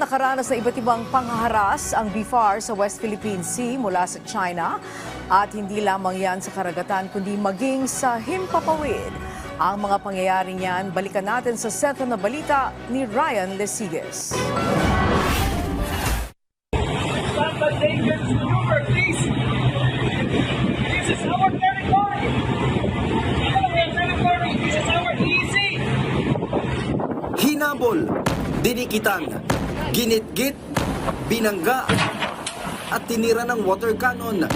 nakaranas ng iba't ibang panghaharas ang BFAR sa West Philippine Sea mula sa China. At hindi lamang yan sa karagatan kundi maging sa himpapawid. Ang mga pangyayari niyan, balikan natin sa sentro na balita ni Ryan Lesigues. Hinabol, dinikitan, ginitgit, binangga, at tinira ng water cannon.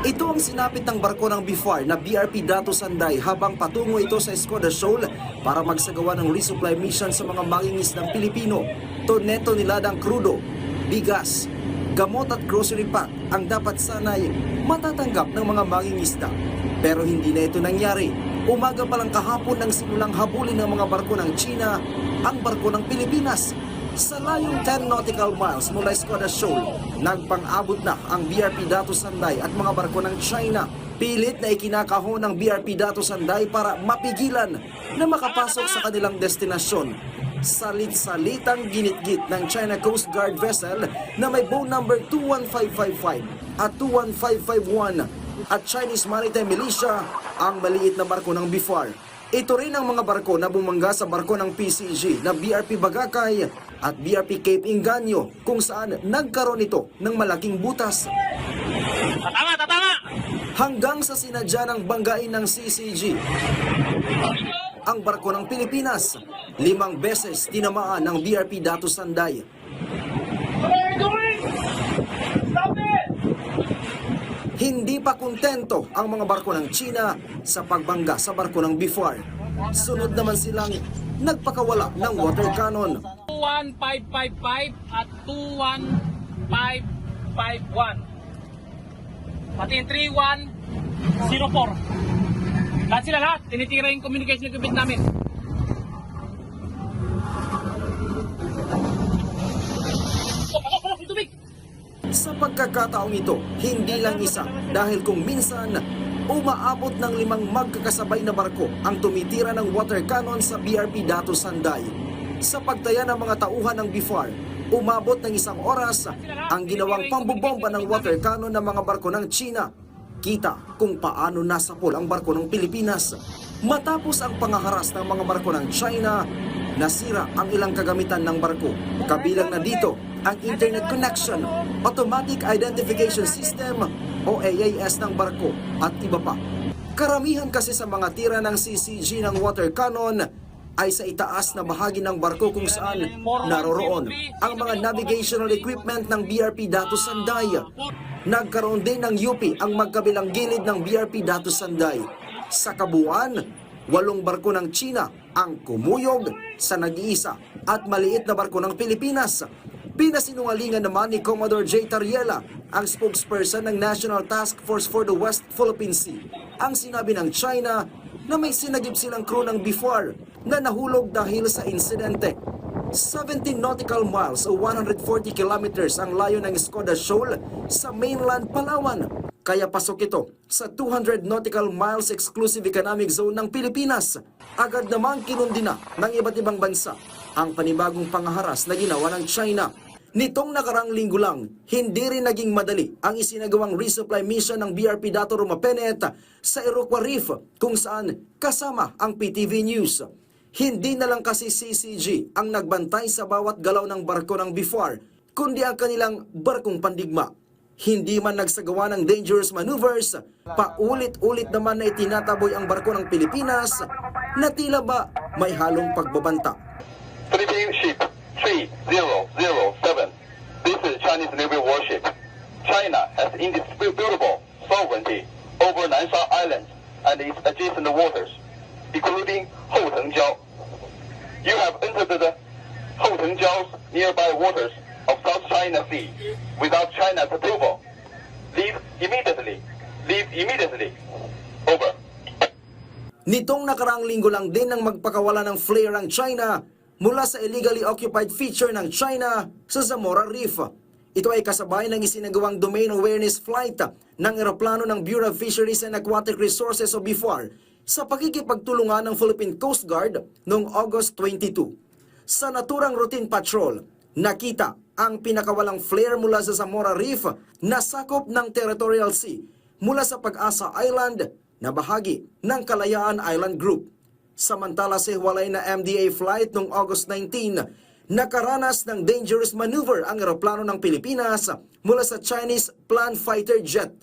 Ito ang sinapit ng barko ng BFAR na BRP Dato Sanday habang patungo ito sa Escoda Shoal para magsagawa ng resupply mission sa mga mangingisdang Pilipino. Toneto niladang krudo, bigas, gamot at grocery pack ang dapat sanay matatanggap ng mga mangingisda. Pero hindi na ito nangyari. Umaga pa lang kahapon nang simulang habulin ng mga barko ng China ang barko ng Pilipinas. Sa layong 10 nautical miles mula Escoda Shoal, nagpang-abot na ang BRP Dato Sanday at mga barko ng China. Pilit na ikinakahon ng BRP Dato Sanday para mapigilan na makapasok sa kanilang destinasyon. Salit-salitang ginitgit ng China Coast Guard vessel na may bow number 21555 at 21551 at Chinese Maritime Militia ang maliit na barko ng BFAR. Ito rin ang mga barko na bumangga sa barko ng PCG na BRP Bagakay at BRP Cape Inganyo kung saan nagkaroon ito ng malaking butas. Tatama! Hanggang sa sinadya ng banggain ng CCG. Ang barko ng Pilipinas, 5 beses tinamaan ng BRP Dato Sanday. What are you doing? Stop it! Hindi pa kontento ang mga barko ng China sa pagbangga sa barko ng BFAR. Sunod naman silang nagpakawala ng water cannon. 21555 at 21551. Pati yung 3104. Lahat sila lahat. Tinitira yung communication equipment namin. Pasok, tubig! Sa pagkakataong ito, hindi lang isa dahil kung minsan umaabot ng 5 magkakasabay na barko ang tumitira ng water cannon sa BRP Dato Sanday. Sa pagtaya ng mga tauhan ng BFAR, umabot ng 1 oras ang ginawang pambobomba ng water cannon ng mga barko ng China. Kita kung paano nasapol ang barko ng Pilipinas. Matapos ang pangaharas ng mga barko ng China, nasira ang ilang kagamitan ng barko. Kabilang na dito ang internet connection, automatic identification system o AIS ng barko at iba pa. Karamihan kasi sa mga tira ng CCG ng water cannon ay sa itaas na bahagi ng barko kung saan naroroon ang mga navigational equipment ng BRP Dato Sanday. Nagkaroon din ng UP ang magkabilang gilid ng BRP Dato Sanday. Sa kabuuan, 8 barko ng China ang kumuyog sa nag-iisa at maliit na barko ng Pilipinas. Pinasinungalingan naman ni Commodore J. Tariela, ang spokesperson ng National Task Force for the West Philippine Sea, ang sinabi ng China na may sinagip silang crew ng BFAR na nahulog dahil sa insidente. 17 nautical miles o 140 kilometers ang layo ng Escoda Shoal sa mainland Palawan. Kaya pasok ito sa 200 nautical miles exclusive economic zone ng Pilipinas. Agad namang kinundi na ng iba't ibang bansa ang panibagong pangaharas na ginawa ng China. Nitong nakarang linggo lang, hindi rin naging madali ang isinagawang resupply mission ng BRP Dato Rumapenet sa Iroquois Reef kung saan kasama ang PTV News. Hindi na lang kasi CCG ang nagbantay sa bawat galaw ng barko ng BFAR, kundi ang kanilang barkong pandigma. Hindi man nagsagawa ng dangerous maneuvers, paulit-ulit naman na itinataboy ang barko ng Pilipinas na tila ba may halong pagbabanta. Philippine ship 3007. This is Chinese Navy warship. China has indisputable sovereignty over Nansha Island and its adjacent waters, including Houtengjiao. You have entered the Houtengjiao's nearby waters of South China Sea without China's approval. Leave immediately. Leave immediately. Over. Nitong nakaraang linggo lang din nang magpakawala ng flare ang China mula sa illegally occupied feature ng China sa Zamora Reef. Ito ay kasabay ng isinagawang domain awareness flight ng eroplano ng Bureau of Fisheries and Aquatic Resources o BFAR sa pakikipagtulungan ng Philippine Coast Guard noong August 22. Sa naturang routine patrol, nakita ang pinakawalang flare mula sa Zamora Reef na sakop ng Territorial Sea mula sa Pag-asa Island na bahagi ng Kalayaan Island Group. Samantala sa hiwalay na MDA flight noong August 19, nakaranas ng dangerous maneuver ang eroplano ng Pilipinas mula sa Chinese Plan Fighter Jet.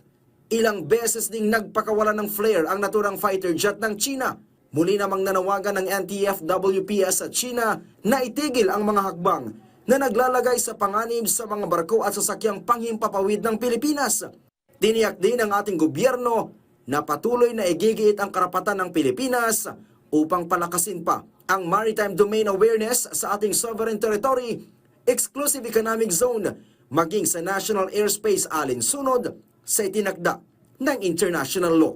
Ilang beses ding nagpakawala ng flare ang naturang fighter jet ng China. Muli namang nanawagan ng NTF-WPS sa China na itigil ang mga hakbang na naglalagay sa panganib sa mga barko at sasakyang panghimpapawid ng Pilipinas. Tiniyak din ng ating gobyerno na patuloy na igigiit ang karapatan ng Pilipinas upang palakasin pa ang maritime domain awareness sa ating sovereign territory, exclusive economic zone, maging sa national airspace alinsunod sa itinakda ng international law.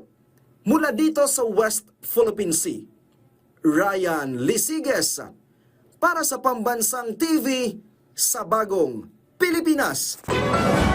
Mula dito sa West Philippine Sea, Ryan Lisiges para sa Pambansang TV sa Bagong Pilipinas.